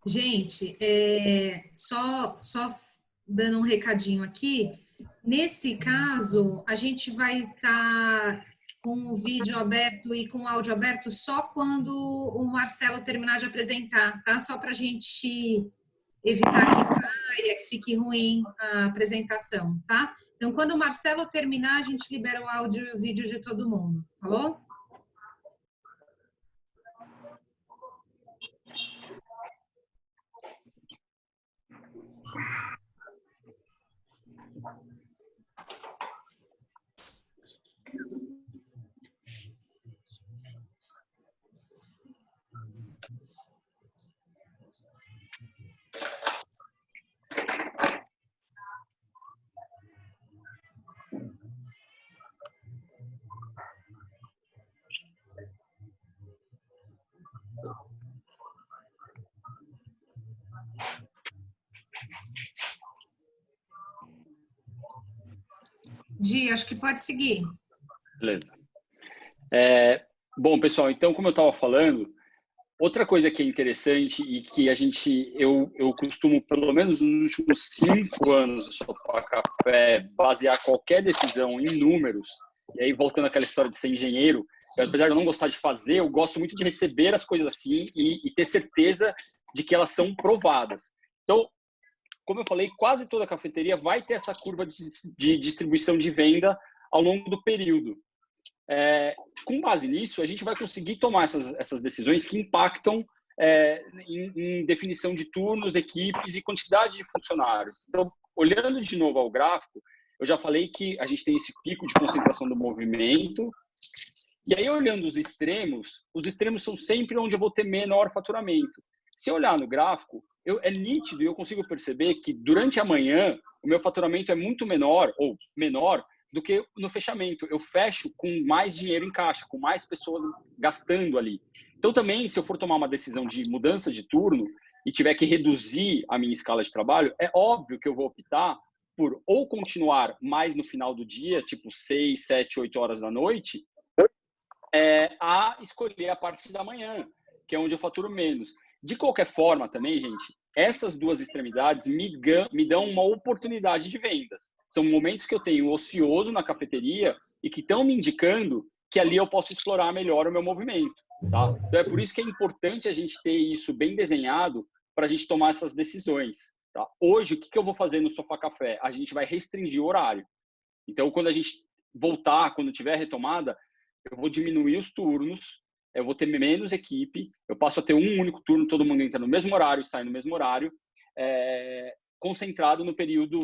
Gente, só dando um recadinho aqui. Nesse caso, a gente vai estar com o vídeo aberto e com o áudio aberto só quando o Marcelo terminar de apresentar, tá? Só para a gente evitar que caia, que fique ruim a apresentação, tá? Então, quando o Marcelo terminar, a gente libera o áudio e o vídeo de todo mundo, falou? Di, acho que pode seguir. Beleza. Bom, pessoal, então, como eu estava falando, outra coisa que é interessante e que eu costumo, pelo menos nos últimos 5 anos do Sofá Café, basear qualquer decisão em números. E aí, voltando àquela história de ser engenheiro, apesar de eu não gostar de fazer, eu gosto muito de receber as coisas assim e ter certeza de que elas são provadas. Então, como eu falei, quase toda cafeteria vai ter essa curva de distribuição de venda ao longo do período. Com base nisso, a gente vai conseguir tomar essas decisões que impactam em definição de turnos, equipes e quantidade de funcionários. Então, olhando de novo ao gráfico, eu já falei que a gente tem esse pico de concentração do movimento. E aí, olhando os extremos são sempre onde eu vou ter menor faturamento. Se eu olhar no gráfico, é nítido e eu consigo perceber que durante a manhã o meu faturamento é muito menor ou menor do que no fechamento. Eu fecho com mais dinheiro em caixa, com mais pessoas gastando ali. Então, também, se eu for tomar uma decisão de mudança de turno e tiver que reduzir a minha escala de trabalho, é óbvio que eu vou optar por ou continuar mais no final do dia, tipo 6, 7, 8 horas da noite, a escolher a parte da manhã, que é onde eu faturo menos. De qualquer forma, também, gente, essas duas extremidades me dão uma oportunidade de vendas. São momentos que eu tenho ocioso na cafeteria e que estão me indicando que ali eu posso explorar melhor o meu movimento. Tá? Então, é por isso que é importante a gente ter isso bem desenhado para a gente tomar essas decisões. Tá? Hoje, o que eu vou fazer no Sofá Café? A gente vai restringir o horário. Então, quando a gente voltar, quando tiver retomada, eu vou diminuir os turnos, eu vou ter menos equipe, eu passo a ter um único turno, todo mundo entra no mesmo horário, sai no mesmo horário, concentrado no período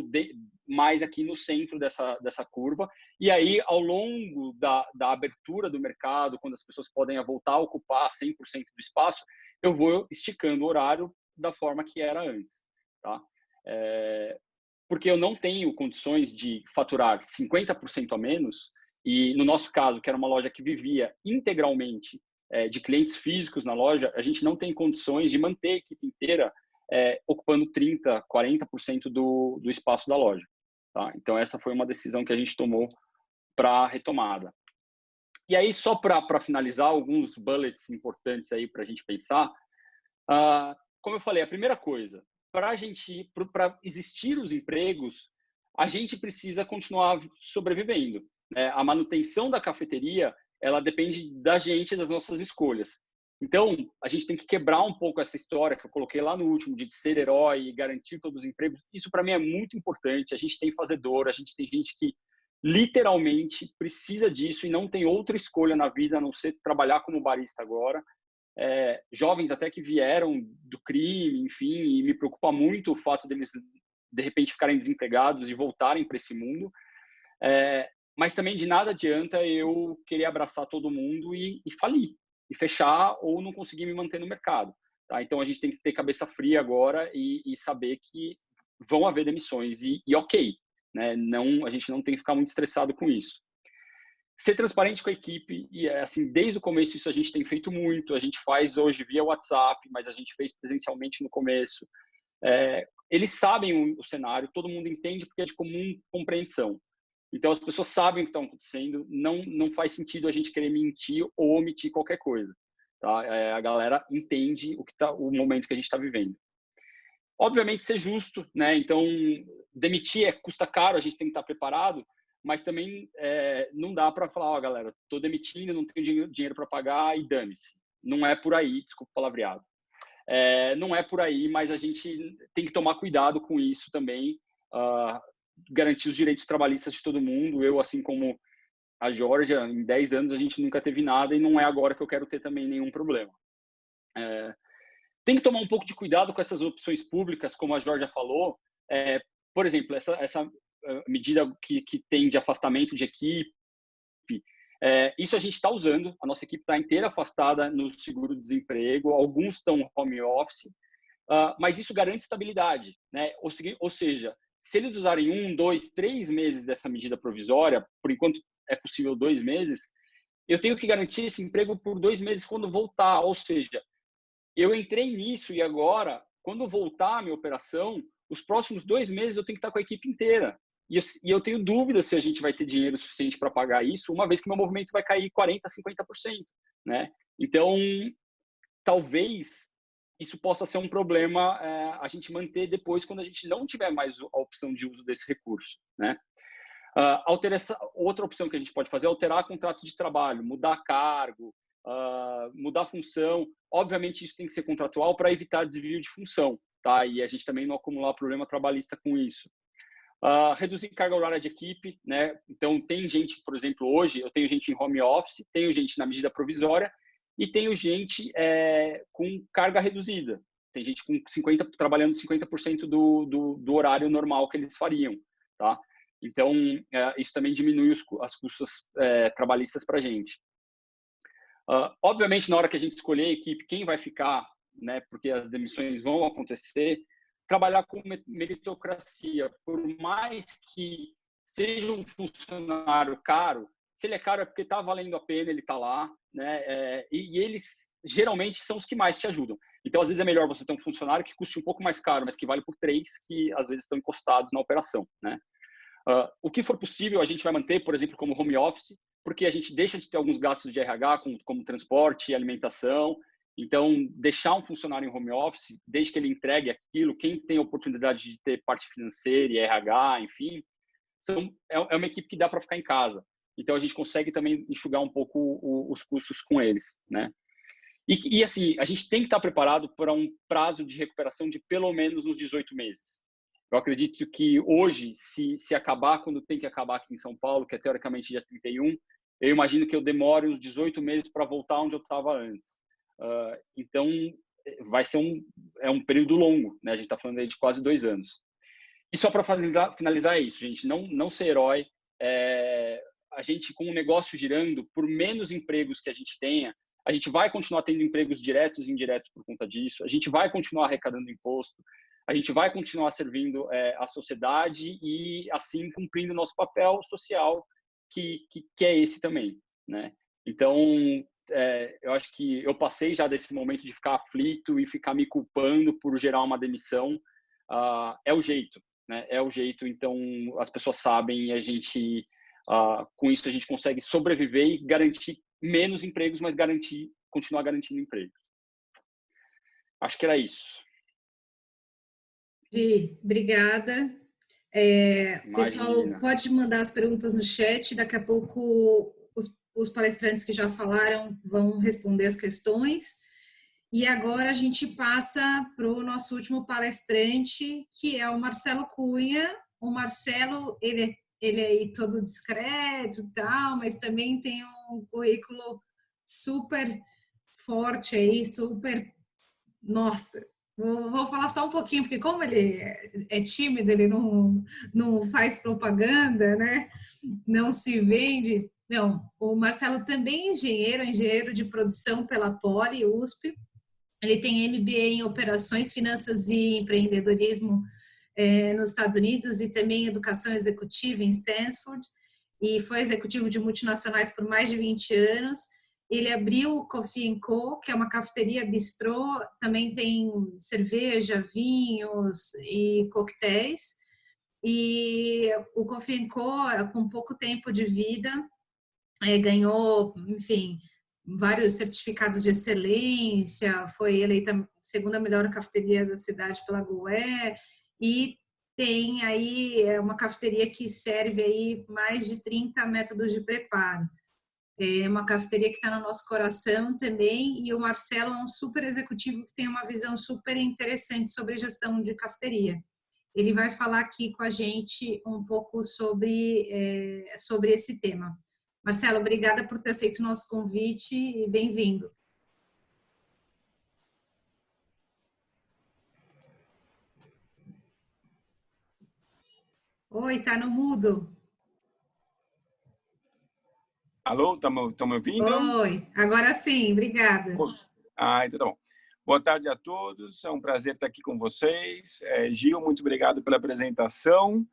mais aqui no centro dessa curva. E aí, ao longo da abertura do mercado, quando as pessoas podem voltar a ocupar 100% do espaço, eu vou esticando o horário da forma que era antes. Tá? Porque eu não tenho condições de faturar 50% a menos, e no nosso caso, que era uma loja que vivia integralmente de clientes físicos na loja, a gente não tem condições de manter a equipe inteira ocupando 30%, 40% do espaço da loja. Tá? Então, essa foi uma decisão que a gente tomou para a retomada. E aí, só para finalizar, alguns bullets importantes aí para a gente pensar. Como eu falei, a primeira coisa, para existir os empregos, a gente precisa continuar sobrevivendo. Né? A manutenção da cafeteria, ela depende da gente, das nossas escolhas. Então, a gente tem que quebrar um pouco essa história que eu coloquei lá no último, de ser herói e garantir todos os empregos. Isso, para mim, é muito importante. A gente tem fazedor, a gente tem gente que literalmente precisa disso e não tem outra escolha na vida a não ser trabalhar como barista agora. Jovens até que vieram do crime, enfim, e me preocupa muito o fato deles, de repente, ficarem desempregados e voltarem para esse mundo. Mas também de nada adianta eu querer abraçar todo mundo e falir, e fechar ou não conseguir me manter no mercado. Tá? Então, a gente tem que ter cabeça fria agora e saber que vão haver demissões e ok, né? A gente não tem que ficar muito estressado com isso. Ser transparente com a equipe, e assim, desde o começo isso a gente tem feito muito, a gente faz hoje via WhatsApp, mas a gente fez presencialmente no começo. Eles sabem o cenário, todo mundo entende porque é de comum compreensão. Então as pessoas sabem o que está acontecendo, não faz sentido a gente querer mentir ou omitir qualquer coisa. Tá? A galera entende o momento que a gente está vivendo. Obviamente ser justo, né? Então, demitir custa caro, a gente tem que estar preparado, mas também não dá para falar, ó, galera, estou demitindo, não tenho dinheiro para pagar e dane-se. Não é por aí, desculpa o palavreado. Não é por aí, mas a gente tem que tomar cuidado com isso também, garantir os direitos trabalhistas de todo mundo. Eu, assim como a Georgia, em 10 anos a gente nunca teve nada e não é agora que eu quero ter também nenhum problema. Tem que tomar um pouco de cuidado com essas opções públicas, como a Georgia falou. Por exemplo, essa medida que tem de afastamento de equipe, isso a gente está usando. A nossa equipe está inteira afastada no seguro-desemprego, alguns estão home office, mas isso garante estabilidade, né? Ou seja, se eles usarem 1, 2, 3 meses dessa medida provisória, por enquanto é possível 2 meses, eu tenho que garantir esse emprego por 2 meses quando voltar. Ou seja, eu entrei nisso e agora, quando voltar a minha operação, os próximos 2 meses eu tenho que estar com a equipe inteira. E eu tenho dúvida se a gente vai ter dinheiro suficiente para pagar isso, uma vez que meu movimento vai cair 40%, 50%, né? Então, talvez isso possa ser um problema a gente manter depois, quando a gente não tiver mais a opção de uso desse recurso, né? Outra opção que a gente pode fazer é alterar contratos de trabalho, mudar cargo, mudar função. Obviamente, isso tem que ser contratual para evitar desvio de função, tá? E a gente também não acumular problema trabalhista com isso. Reduzir carga horária de equipe, né? Então, tem gente, por exemplo, hoje, eu tenho gente em home office, tenho gente na medida provisória e tenho gente com carga reduzida. Tem gente com trabalhando 50% do horário normal que eles fariam, tá? Então, isso também diminui as custas trabalhistas para a gente. Obviamente, na hora que a gente escolher a equipe, quem vai ficar, né, porque as demissões vão acontecer, trabalhar com meritocracia. Por mais que seja um funcionário caro, se ele é caro é porque está valendo a pena, ele está lá, né? E eles geralmente são os que mais te ajudam. Então, às vezes é melhor você ter um funcionário que custe um pouco mais caro, mas que vale por 3, que às vezes estão encostados na operação, né? O que for possível, a gente vai manter, por exemplo, como home office, porque a gente deixa de ter alguns gastos de RH, como transporte e alimentação. Então, deixar um funcionário em home office, desde que ele entregue aquilo, quem tem a oportunidade de ter parte financeira e RH, enfim, é uma equipe que dá para ficar em casa. Então, a gente consegue também enxugar um pouco os custos com eles, né? E assim, a gente tem que estar preparado para um prazo de recuperação de pelo menos uns 18 meses. Eu acredito que hoje, se acabar quando tem que acabar aqui em São Paulo, que é teoricamente dia 31, eu imagino que eu demore uns 18 meses para voltar onde eu estava antes. Então, vai ser um período longo, né? A gente está falando aí de quase 2 anos. E só para finalizar é isso, gente. Não ser herói. A gente, com o negócio girando, por menos empregos que a gente tenha, a gente vai continuar tendo empregos diretos e indiretos por conta disso. A gente vai continuar arrecadando imposto. A gente vai continuar servindo a sociedade e, assim, cumprindo nosso papel social, que é esse também, né? Então, eu acho que eu passei já desse momento de ficar aflito e ficar me culpando por gerar uma demissão. É o jeito, né? É o jeito. Então, as pessoas sabem e a gente, com isso, a gente consegue sobreviver e garantir menos empregos, mas continuar garantindo empregos. Acho que era isso. Obrigada. Pessoal, Imagina. pode mandar as perguntas no chat, daqui a pouco os palestrantes que já falaram vão responder as questões. E agora a gente passa para o nosso último palestrante, que é o Marcelo Cunha. O Marcelo, ele é aí todo discreto e tal, mas também tem um currículo super forte aí, super... Nossa, vou falar só um pouquinho, porque como ele é tímido, ele não faz propaganda, né? Não se vende. Não, o Marcelo também é engenheiro de produção pela Poli, USP. Ele tem MBA em operações, finanças e empreendedorismo nos Estados Unidos e também educação executiva em Stanford. E foi executivo de multinacionais por mais de 20 anos. Ele abriu o Coffee & Co, que é uma cafeteria bistrô, também tem cerveja, vinhos e coquetéis. E o Coffee & Co, com pouco tempo de vida, ganhou, enfim, vários certificados de excelência, foi eleita segunda melhor cafeteria da cidade pela GOE, e tem aí uma cafeteria que serve aí mais de 30 métodos de preparo. É uma cafeteria que está no nosso coração também, e o Marcelo é um super executivo que tem uma visão super interessante sobre gestão de cafeteria. Ele vai falar aqui com a gente um pouco sobre esse tema. Marcelo, obrigada por ter aceito o nosso convite e bem-vindo. Oi, tá no mudo. Alô, estão me ouvindo? Oi, agora sim, obrigada. Então tá bom. Boa tarde a todos, é um prazer estar aqui com vocês. Gil, muito obrigado pela apresentação.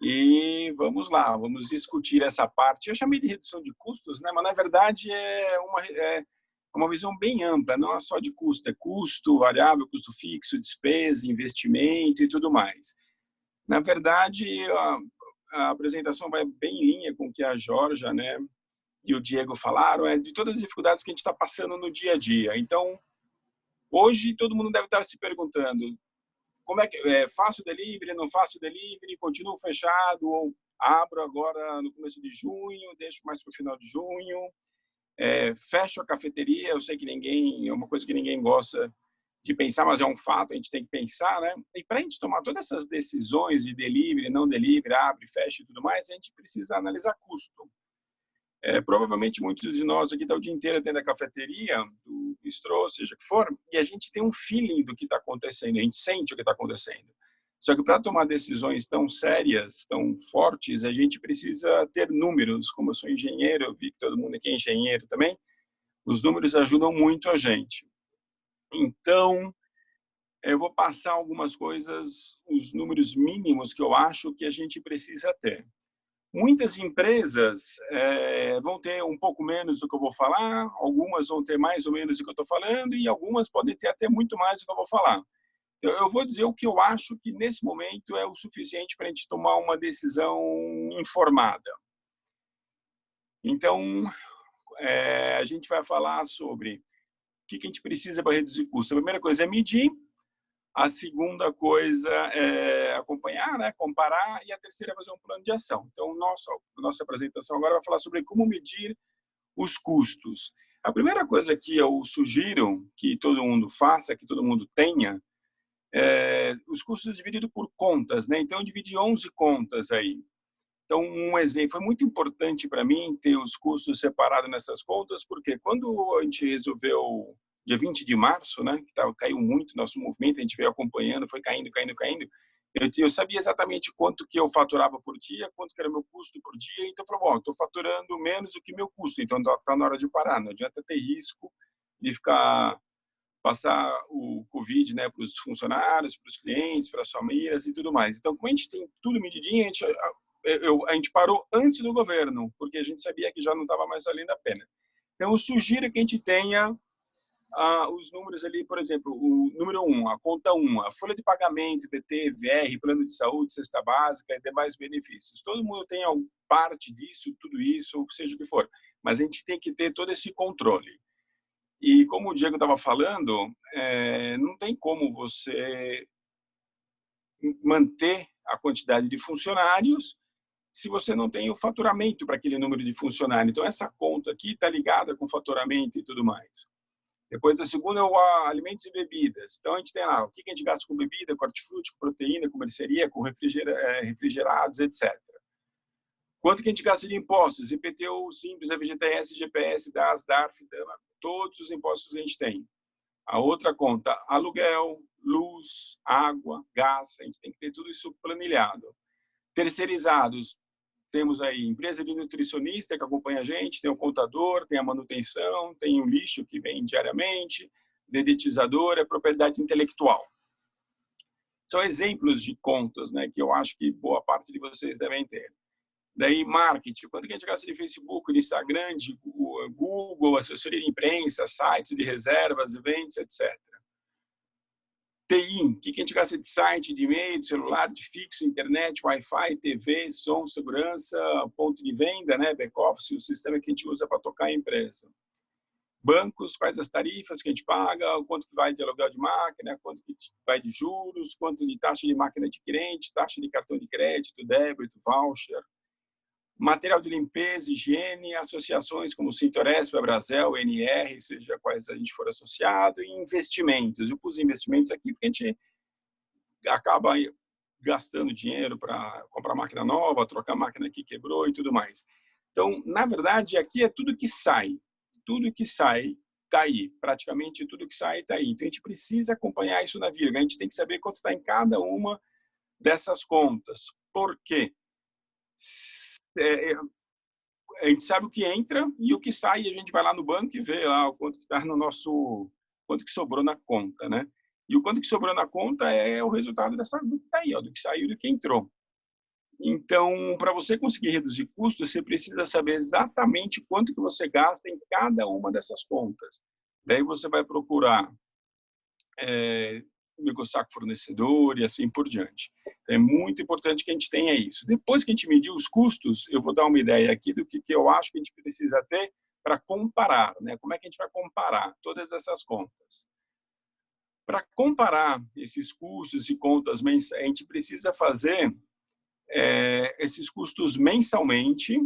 E vamos lá, vamos discutir essa parte. Eu chamei de redução de custos, né? Mas na verdade é uma visão bem ampla, não é só de custo, é custo variável, custo fixo, despesa, investimento e tudo mais. Na verdade, a apresentação vai bem em linha com o que a Georgia, né, e o Diego falaram, de todas as dificuldades que a gente está passando no dia a dia. Então, hoje todo mundo deve estar se perguntando: como é que faço delivery, não faço delivery, continuo fechado ou abro agora no começo de junho, deixo mais para o final de junho, fecho a cafeteria. Eu sei que é uma coisa que ninguém gosta de pensar, mas é um fato, a gente tem que pensar, né? E para a gente tomar todas essas decisões de delivery, não delivery, abre, fecha e tudo mais, a gente precisa analisar custo. Provavelmente muitos de nós aqui estão o dia inteiro dentro da cafeteria, do bistrô, seja o que for, e a gente tem um feeling do que está acontecendo, a gente sente o que está acontecendo. Só que para tomar decisões tão sérias, tão fortes, a gente precisa ter números. Como eu sou engenheiro, eu vi que todo mundo aqui é engenheiro também, os números ajudam muito a gente. Então, eu vou passar algumas coisas, os números mínimos que eu acho que a gente precisa ter. Muitas empresas vão ter um pouco menos do que eu vou falar, algumas vão ter mais ou menos do que eu estou falando, e algumas podem ter até muito mais do que eu vou falar. Eu vou dizer o que eu acho que, nesse momento, é o suficiente para a gente tomar uma decisão informada. Então, a gente vai falar sobre o que a gente precisa para reduzir custos. A primeira coisa é medir. A segunda coisa é acompanhar, né, comparar, e a terceira é fazer um plano de ação. Então, nossa apresentação agora vai falar sobre como medir os custos. A primeira coisa que eu sugiro que todo mundo faça, que todo mundo tenha, os custos divididos por contas, né? Então, eu dividi 11 contas aí. Então, um exemplo, foi muito importante para mim ter os custos separados nessas contas, porque quando a gente resolveu dia 20 de março, né, que caiu muito nosso movimento, a gente veio acompanhando, foi caindo. Eu sabia exatamente quanto que eu faturava por dia, quanto que era meu custo por dia, então eu falei, bom, estou faturando menos do que meu custo, então está na hora de parar, não adianta ter risco de passar o Covid, né, para os funcionários, para os clientes, para as famílias e tudo mais. Então, como a gente tem tudo medidinho, a gente parou antes do governo, porque a gente sabia que já não estava mais valendo a pena. Então, eu sugiro que a gente tenha os números ali, por exemplo, o número 1, a conta 1, a folha de pagamento, IPT, VR, plano de saúde, cesta básica e demais benefícios. Todo mundo tem parte disso, tudo isso, ou seja o que for, mas a gente tem que ter todo esse controle. E como o Diego estava falando, não tem como você manter a quantidade de funcionários se você não tem o faturamento para aquele número de funcionários. Então, essa conta aqui está ligada com faturamento e tudo mais. Depois, a segunda é o alimentos e bebidas. Então, a gente tem lá o que a gente gasta com bebida, com hortifruti, com proteína, com mercearia, com refrigerados, etc. Quanto que a gente gasta de impostos? IPTU, Simples, FGTS, GPS, DAS, DARF, todos os impostos que a gente tem. A outra conta, aluguel, luz, água, gás, a gente tem que ter tudo isso planilhado. Terceirizados, temos aí empresa de nutricionista que acompanha a gente, tem o contador, tem a manutenção, tem o lixo que vem diariamente, dedetizador, propriedade intelectual. São exemplos de contas, né, que eu acho que boa parte de vocês devem ter. Daí, marketing, quanto que a gente gasta de Facebook, de Instagram, de Google, assessoria de imprensa, sites de reservas, eventos, etc. TI, o que a gente gasta de site, de e-mail, de celular, de fixo, internet, Wi-Fi, TV, som, segurança, ponto de venda, né, back-office, o sistema que a gente usa para tocar a empresa. bancos, quais as tarifas que a gente paga, quanto que vai de aluguel de máquina, quanto que vai de juros, quanto de taxa de máquina adquirente, taxa de cartão de crédito, débito, voucher, material de limpeza, higiene, associações como Sintoresp, Abrazel, NR, seja quais a gente for associado, e investimentos. Eu pus investimentos aqui porque a gente acaba gastando dinheiro para comprar máquina nova, trocar máquina que quebrou e tudo mais. Então, na verdade, aqui é tudo que sai. Tudo que sai está aí. Praticamente tudo que sai está aí. Então, a gente precisa acompanhar isso na vírgula. A gente tem que saber quanto está em cada uma dessas contas. Por quê? A gente sabe o que entra e o que sai, e a gente vai lá no banco e vê lá o quanto que está no nosso, quanto que sobrou na conta, né? E o quanto que sobrou na conta é o resultado dessa do que está aí, ó, do que saiu e do que entrou. Então, para você conseguir reduzir custos, você precisa saber exatamente quanto que você gasta em cada uma dessas contas. Daí você vai procurar negociar com fornecedor e assim por diante. Então, é muito importante que a gente tenha isso. Depois que a gente medir os custos, eu vou dar uma ideia aqui do que eu acho que a gente precisa ter para comparar, né? Como é que a gente vai comparar todas essas contas? Para comparar esses custos e contas mensais, a gente precisa fazer esses custos mensalmente,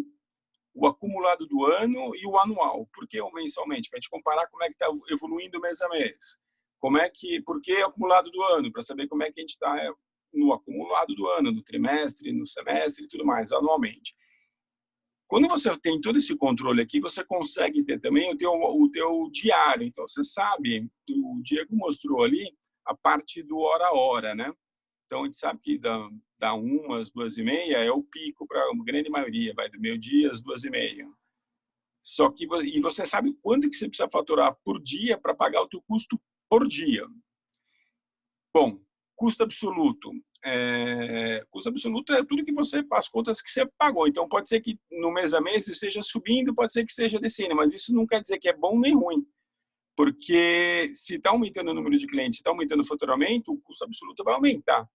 o acumulado do ano e o anual. Por que o mensalmente? Para a gente comparar como é que está evoluindo mês a mês. Por que acumulado do ano? Para saber como é que a gente está no acumulado do ano, no trimestre, no semestre e tudo mais, anualmente. Quando você tem todo esse controle aqui, você consegue ter também o teu diário. Então, você sabe, o Diego mostrou ali a parte do hora a hora, né? Então, a gente sabe que da 1 às 2h30 é o pico para a grande maioria, vai do meio-dia às 2h30. Só que você sabe quanto que você precisa faturar por dia para pagar o teu custo por dia. Bom, custo absoluto. Custo absoluto é tudo que você, as contas que você pagou. Então, pode ser que no mês a mês esteja subindo, pode ser que esteja descendo, mas isso não quer dizer que é bom nem ruim. Porque se está aumentando o número de clientes, se está aumentando o faturamento, o custo absoluto vai aumentar.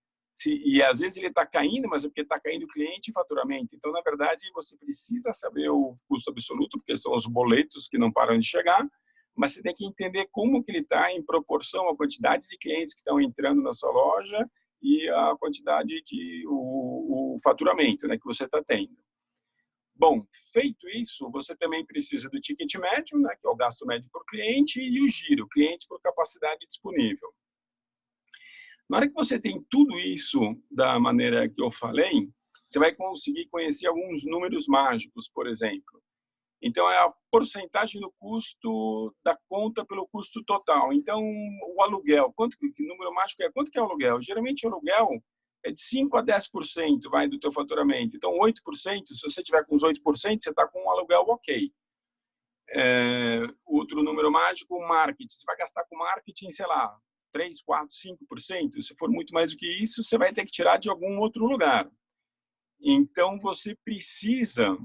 E às vezes ele está caindo, mas é porque está caindo o cliente e faturamento. Então, na verdade, você precisa saber o custo absoluto, porque são os boletos que não param de chegar, mas você tem que entender como que ele está em proporção à quantidade de clientes que estão entrando na sua loja e a quantidade de o faturamento, né, que você está tendo. Bom, feito isso, você também precisa do ticket médio, né, que é o gasto médio por cliente, e o giro, clientes por capacidade disponível. Na hora que você tem tudo isso da maneira que eu falei, você vai conseguir conhecer alguns números mágicos, por exemplo. Então, é a porcentagem do custo da conta pelo custo total. Então, o aluguel, que número mágico é? Quanto que é o aluguel? Geralmente, o aluguel é de 5% a 10% vai do teu faturamento. Então, 8%, se você tiver com os 8%, você está com um aluguel ok. Outro número mágico, o marketing. Você vai gastar com marketing, sei lá, 3%, 4%, 5%. Se for muito mais do que isso, você vai ter que tirar de algum outro lugar. Então, você precisa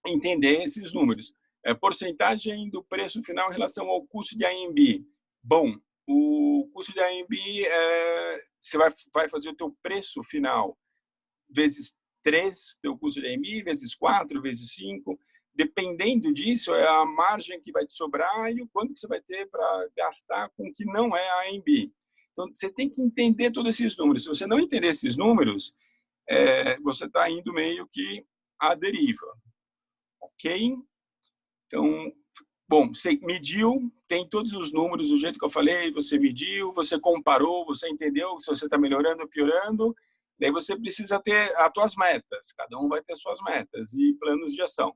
entender esses números. Porcentagem do preço final em relação ao custo de AMB. Bom, o custo de AMB, você vai fazer o teu preço final vezes 3, teu custo de AMB, vezes 4, vezes 5. Dependendo disso, é a margem que vai te sobrar e o quanto que você vai ter para gastar com o que não é a AMB. Então, você tem que entender todos esses números. Se você não entender esses números, você está indo meio que à deriva. Ok? Então, bom, você mediu, tem todos os números do jeito que eu falei, você mediu, você comparou, você entendeu se você está melhorando ou piorando, daí você precisa ter as suas metas, cada um vai ter suas metas e planos de ação.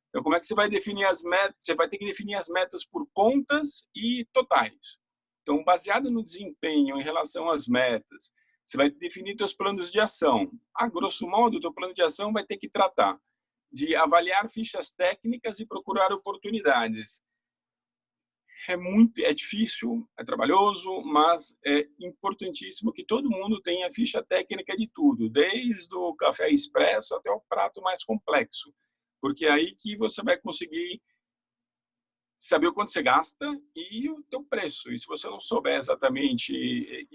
Então, como é que você vai definir as metas? Você vai ter que definir as metas por contas e totais. Então, baseado no desempenho em relação às metas, você vai definir seus planos de ação. A grosso modo, o teu plano de ação vai ter que tratar de avaliar fichas técnicas e procurar oportunidades. É difícil, é trabalhoso, mas é importantíssimo que todo mundo tenha ficha técnica de tudo, desde o café expresso até o prato mais complexo, porque é aí que você vai conseguir saber o quanto você gasta e o teu preço. E se você não souber exatamente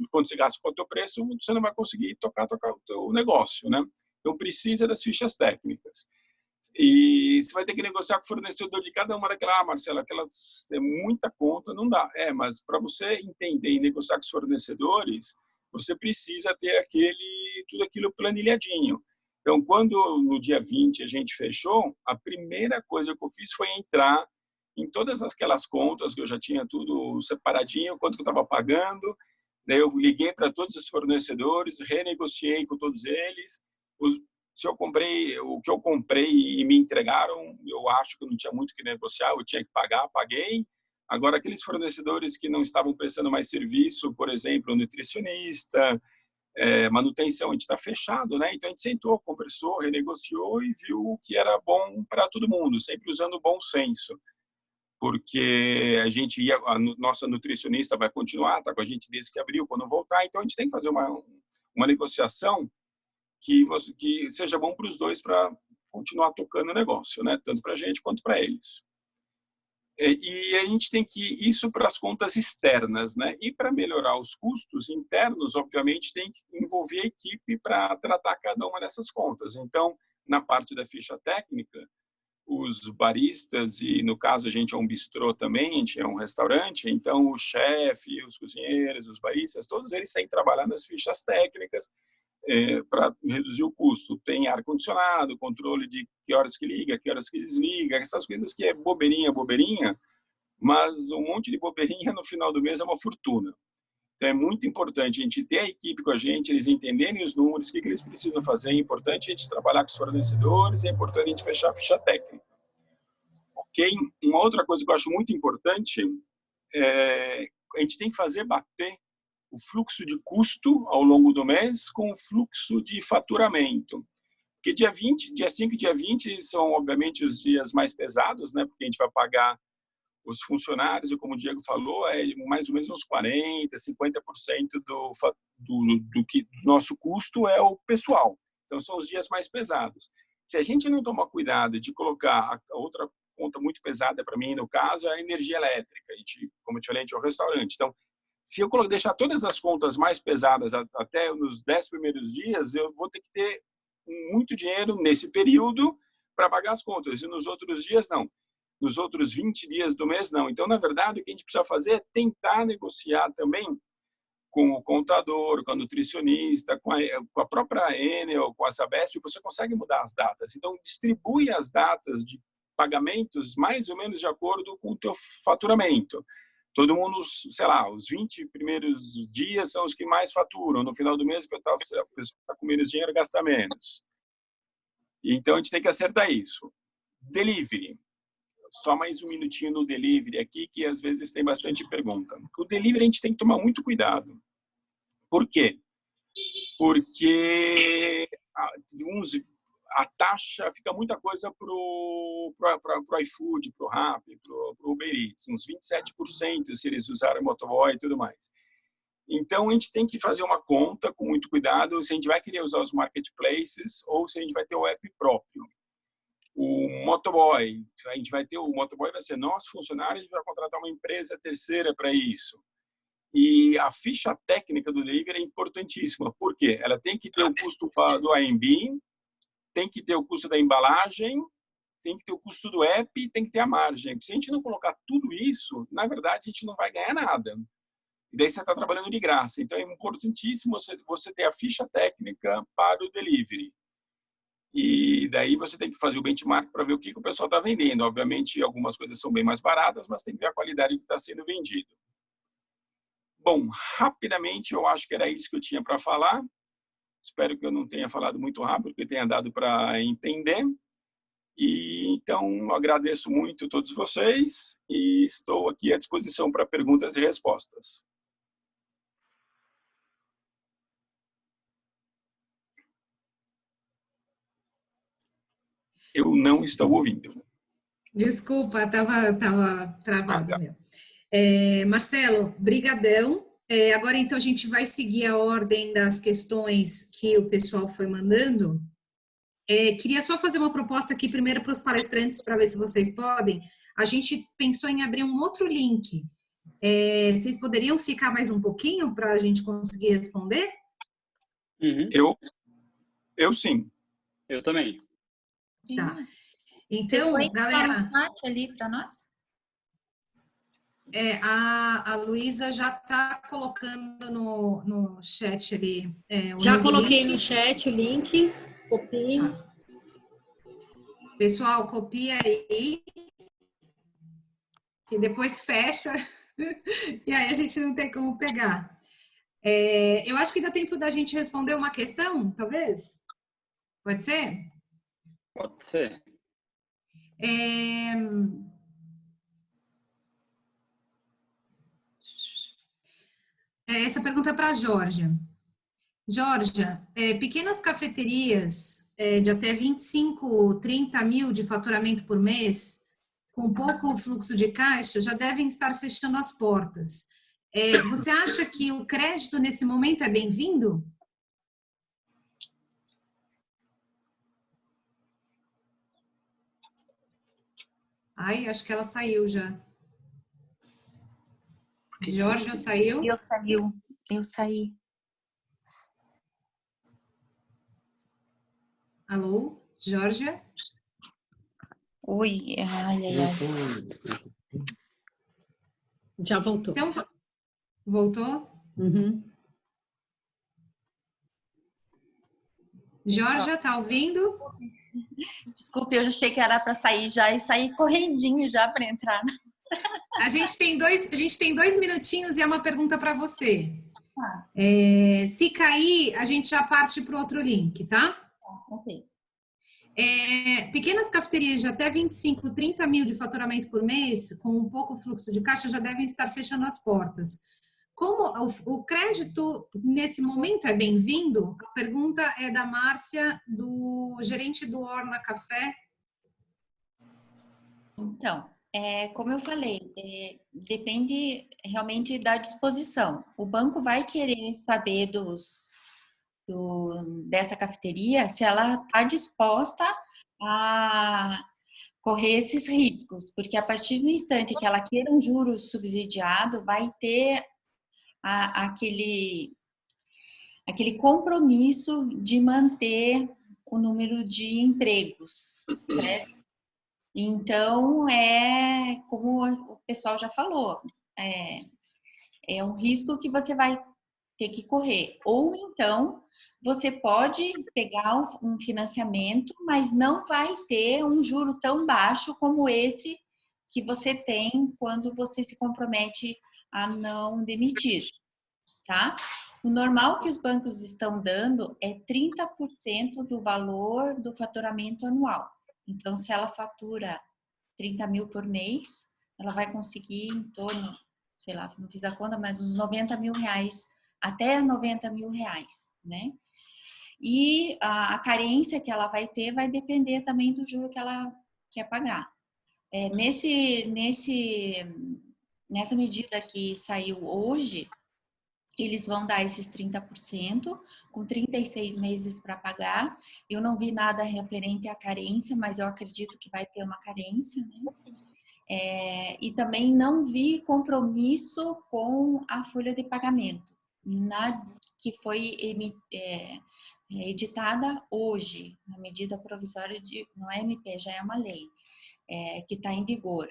quanto você gasta com o teu preço, você não vai conseguir tocar o teu negócio, né? Então, precisa das fichas técnicas. E você vai ter que negociar com o fornecedor de cada uma daquela, Marcelo, aquelas é muita conta, não dá. Mas para você entender e negociar com os fornecedores, você precisa ter tudo aquilo planilhadinho. Então, quando no dia 20 a gente fechou, a primeira coisa que eu fiz foi entrar em todas aquelas contas que eu já tinha tudo separadinho, quanto que eu estava pagando. Daí eu liguei para todos os fornecedores, renegociei com todos eles. Se eu comprei o que eu comprei e me entregaram, eu acho que eu não tinha muito que negociar, eu tinha que pagar, paguei. Agora, aqueles fornecedores que não estavam prestando mais serviço, por exemplo, nutricionista, manutenção, a gente está fechado, né? Então a gente sentou, conversou, renegociou e viu o que era bom para todo mundo, sempre usando o bom senso, porque a nossa nutricionista vai continuar, está com a gente desde que abriu, quando voltar, então a gente tem que fazer uma negociação que seja bom para os dois para continuar tocando o negócio, né? Tanto para a gente quanto para eles. E a gente tem que isso para as contas externas, né? E para melhorar os custos internos, obviamente, tem que envolver a equipe para tratar cada uma dessas contas. Então, na parte da ficha técnica, os baristas, e no caso a gente é um bistrô também, a gente é um restaurante, então o chefe, os cozinheiros, os baristas, todos eles têm que trabalhar nas fichas técnicas para reduzir o custo. Tem ar-condicionado, controle de que horas que liga, que horas que desliga, essas coisas que é bobeirinha, mas um monte de bobeirinha no final do mês é uma fortuna. Então é muito importante a gente ter a equipe com a gente, eles entenderem os números, o que eles precisam fazer, é importante a gente trabalhar com os fornecedores, é importante a gente fechar a ficha técnica. Ok? Uma outra coisa que eu acho muito importante a gente tem que fazer bater o fluxo de custo ao longo do mês com o fluxo de faturamento. Porque dia 5 e dia 20 são, obviamente, os dias mais pesados, né? Porque a gente vai pagar os funcionários, e como o Diego falou, mais ou menos uns 40%, 50% do nosso custo é o pessoal. Então, são os dias mais pesados. Se a gente não tomar cuidado de colocar a outra conta muito pesada, para mim, no caso, é a energia elétrica. Como eu te falei, a gente é um restaurante. Então, se eu deixar todas as contas mais pesadas até nos 10 primeiros dias, eu vou ter que ter muito dinheiro nesse período para pagar as contas. E nos outros dias, não. Nos outros 20 dias do mês, não. Então, na verdade, o que a gente precisa fazer é tentar negociar também com o contador, com a nutricionista, com a própria Enel, com a Sabesp, você consegue mudar as datas. Então, distribui as datas de pagamentos mais ou menos de acordo com o teu faturamento. Todo mundo, sei lá, os 20 primeiros dias são os que mais faturam. No final do mês, a pessoa está com menos dinheiro, gasta menos. Então, a gente tem que acertar isso. Delivery. Só mais um minutinho no delivery aqui, que às vezes tem bastante pergunta. O delivery a gente tem que tomar muito cuidado. Por quê? Porque a taxa fica muita coisa para o iFood, para o Rappi, para o Uber Eats, uns 27% se eles usarem motoboy e tudo mais. Então, a gente tem que fazer uma conta com muito cuidado se a gente vai querer usar os marketplaces ou se a gente vai ter o app próprio. O motoboy, o motoboy vai ser nosso funcionário, a gente vai contratar uma empresa terceira para isso. E a ficha técnica do delivery é importantíssima. Por quê? Ela tem que ter o custo do AMB, tem que ter o custo da embalagem, tem que ter o custo do app e tem que ter a margem. Se a gente não colocar tudo isso, na verdade, a gente não vai ganhar nada. E daí você está trabalhando de graça. Então, é importantíssimo você ter a ficha técnica para o delivery. E daí você tem que fazer o benchmark para ver o que o pessoal está vendendo. Obviamente, algumas coisas são bem mais baratas, mas tem que ver a qualidade que está sendo vendido. Bom, rapidamente, eu acho que era isso que eu tinha para falar. Espero que eu não tenha falado muito rápido, que tenha dado para entender. E então, eu agradeço muito a todos vocês e estou aqui à disposição para perguntas e respostas. Eu não estou ouvindo. Desculpa, estava travado meu. Marcelo, brigadão. Agora, então, a gente vai seguir a ordem das questões que o pessoal foi mandando. Queria só fazer uma proposta aqui primeiro para os palestrantes, para ver se vocês podem. A gente pensou em abrir um outro link. Vocês poderiam ficar mais um pouquinho para a gente conseguir responder? Uhum. Eu sim. Eu também. Tá. Então, Você foi galera, no chat ali para nós? a Luísa já está colocando no chat ali o Já novo coloquei link. no chat o link, copie. Pessoal, copia aí, que depois fecha, e aí a gente não tem como pegar. Eu acho que dá tempo da gente responder uma questão, talvez? Pode ser? Pode ser. Essa pergunta é para a Georgia. Georgia, pequenas cafeterias de até 25, 30 mil de faturamento por mês, com pouco fluxo de caixa, já devem estar fechando as portas. Você acha que o crédito nesse momento é bem-vindo? Ai, acho que ela saiu já. Georgia saiu? Eu saí. Alô, Georgia? Oi, ai. Já voltou. Então, voltou? Uhum. Georgia, tá ouvindo? Desculpe, eu já achei que era para sair já e sair correndinho já para entrar. A gente tem 2 minutinhos e é uma pergunta para você. Tá. Se cair, a gente já parte para o outro link, tá? Ok. Pequenas cafeterias de até 25, 30 mil de faturamento por mês, com um pouco fluxo de caixa, já devem estar fechando as portas. Como o crédito, nesse momento, é bem-vindo? A pergunta é da Márcia, do gerente do Orna Café. Então, como eu falei, depende realmente da disposição. O banco vai querer saber dessa cafeteria se ela está disposta a correr esses riscos, porque a partir do instante que ela queira um juro subsidiado, vai ter aquele compromisso de manter o número de empregos, certo? Então, como o pessoal já falou, é um risco que você vai ter que correr. Ou então, você pode pegar um financiamento, mas não vai ter um juro tão baixo como esse que você tem quando você se compromete a não demitir, tá? O normal que os bancos estão dando é 30% do valor do faturamento anual. Então, se ela fatura 30 mil por mês, ela vai conseguir em torno, sei lá, não fiz a conta, mas uns 90 mil reais, até 90 mil reais, né? E a carência que ela vai ter vai depender também do juro que ela quer pagar. Nessa medida que saiu hoje, eles vão dar esses 30%, com 36 meses para pagar. Eu não vi nada referente à carência, mas eu acredito que vai ter uma carência, né? E também não vi compromisso com a folha de pagamento, que foi editada hoje, na medida provisória não é MP, já é uma lei, que está em vigor.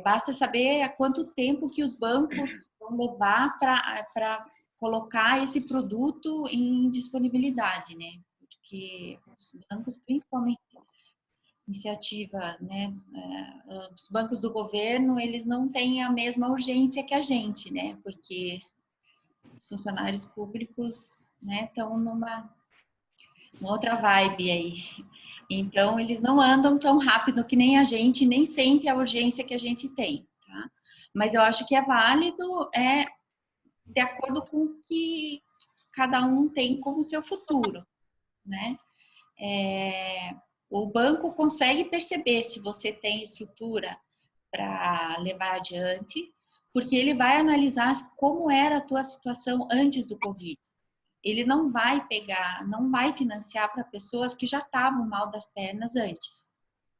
Basta saber há quanto tempo que os bancos vão levar para colocar esse produto em disponibilidade, né? Porque os bancos, principalmente iniciativa, né? Os bancos do governo, eles não têm a mesma urgência que a gente, né? Porque os funcionários públicos, né, estão numa outra vibe aí. Então, eles não andam tão rápido que nem a gente, nem sentem a urgência que a gente tem, tá? Mas eu acho que é válido, de acordo com o que cada um tem como seu futuro, né? O banco consegue perceber se você tem estrutura para levar adiante, porque ele vai analisar como era a tua situação antes do Covid. Ele não vai financiar para pessoas que já estavam mal das pernas antes.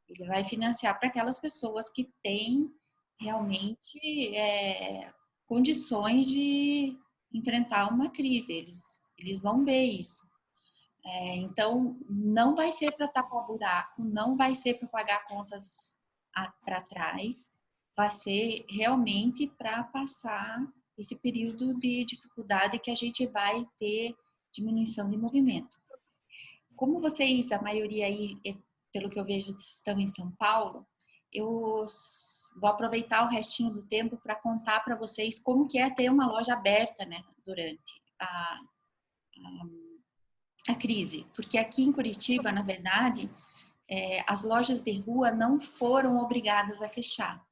Ele vai financiar para aquelas pessoas que têm realmente condições de enfrentar uma crise. Eles vão ver isso. Então, não vai ser para tapar buraco, não vai ser para pagar contas para trás, vai ser realmente para passar esse período de dificuldade que a gente vai ter diminuição de movimento. Como vocês, a maioria aí, pelo que eu vejo, estão em São Paulo, eu vou aproveitar o restinho do tempo para contar para vocês como que é ter uma loja aberta, né, durante a crise. Porque aqui em Curitiba, na verdade, as lojas de rua não foram obrigadas a fechar,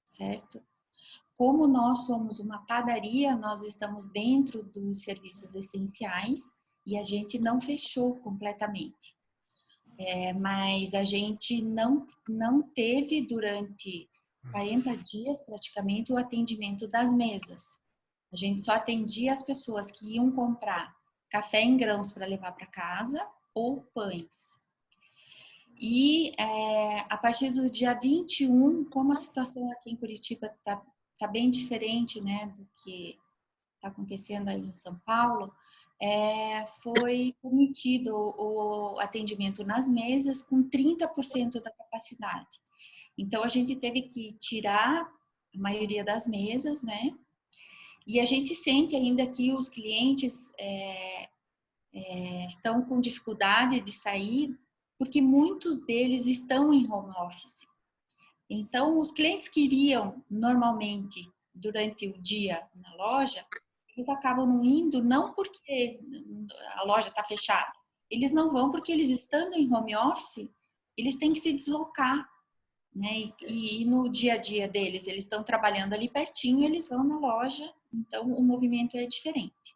certo? Como nós somos uma padaria, nós estamos dentro dos serviços essenciais e a gente não fechou completamente. Mas a gente não teve durante 40 dias praticamente o atendimento das mesas. A gente só atendia as pessoas que iam comprar café em grãos para levar para casa ou pães. E a partir do dia 21, como a situação aqui em Curitiba tá bem diferente, né, do que está acontecendo aí em São Paulo, foi permitido o atendimento nas mesas com 30% da capacidade. Então, a gente teve que tirar a maioria das mesas, né? E a gente sente ainda que os clientes estão com dificuldade de sair, porque muitos deles estão em home office. Então, os clientes que iriam normalmente durante o dia na loja, eles acabam não indo, não porque a loja está fechada. Eles não vão porque eles estando em home office, eles têm que se deslocar, né? E no dia a dia deles, eles estão trabalhando ali pertinho, eles vão na loja, então o movimento é diferente.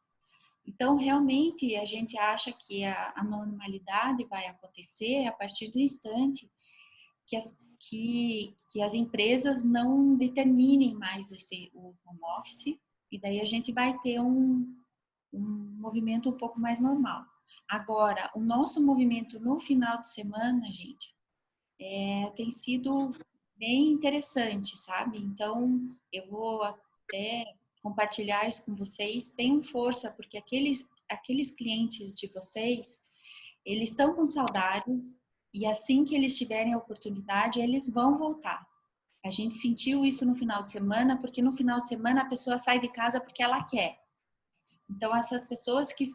Então, realmente, a gente acha que a normalidade vai acontecer a partir do instante que as empresas não determinem mais o home office, e daí a gente vai ter um movimento um pouco mais normal. Agora, o nosso movimento no final de semana, gente, tem sido bem interessante, sabe? Então, eu vou até compartilhar isso com vocês. Tenham força, porque aqueles clientes de vocês, eles estão com saudades e assim que eles tiverem a oportunidade, eles vão voltar. A gente sentiu isso no final de semana, porque no final de semana a pessoa sai de casa porque ela quer. Então, essas pessoas que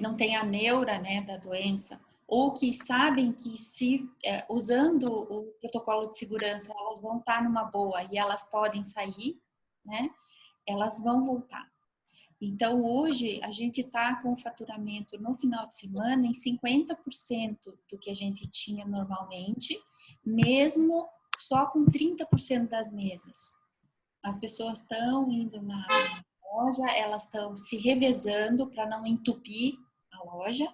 não tem a neura, né, da doença, ou que sabem que usando o protocolo de segurança, elas vão estar numa boa e elas podem sair, né, elas vão voltar. Então, hoje, a gente está com o faturamento no final de semana em 50% do que a gente tinha normalmente, mesmo só com 30% das mesas. As pessoas estão indo na loja, elas estão se revezando para não entupir a loja.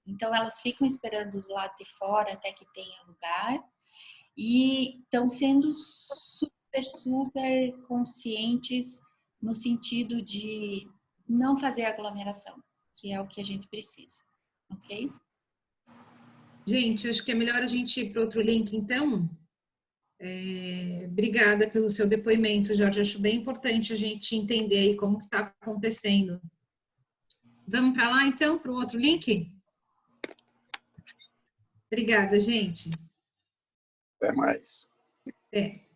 Então, elas ficam esperando do lado de fora até que tenha lugar. E estão sendo super, super conscientes no sentido de não fazer aglomeração, que é o que a gente precisa, ok? Gente, acho que é melhor a gente ir para outro link, então. Obrigada pelo seu depoimento, Jorge. Acho bem importante a gente entender aí como que está acontecendo. Vamos para lá, então, para o outro link? Obrigada, gente. Até mais. Até.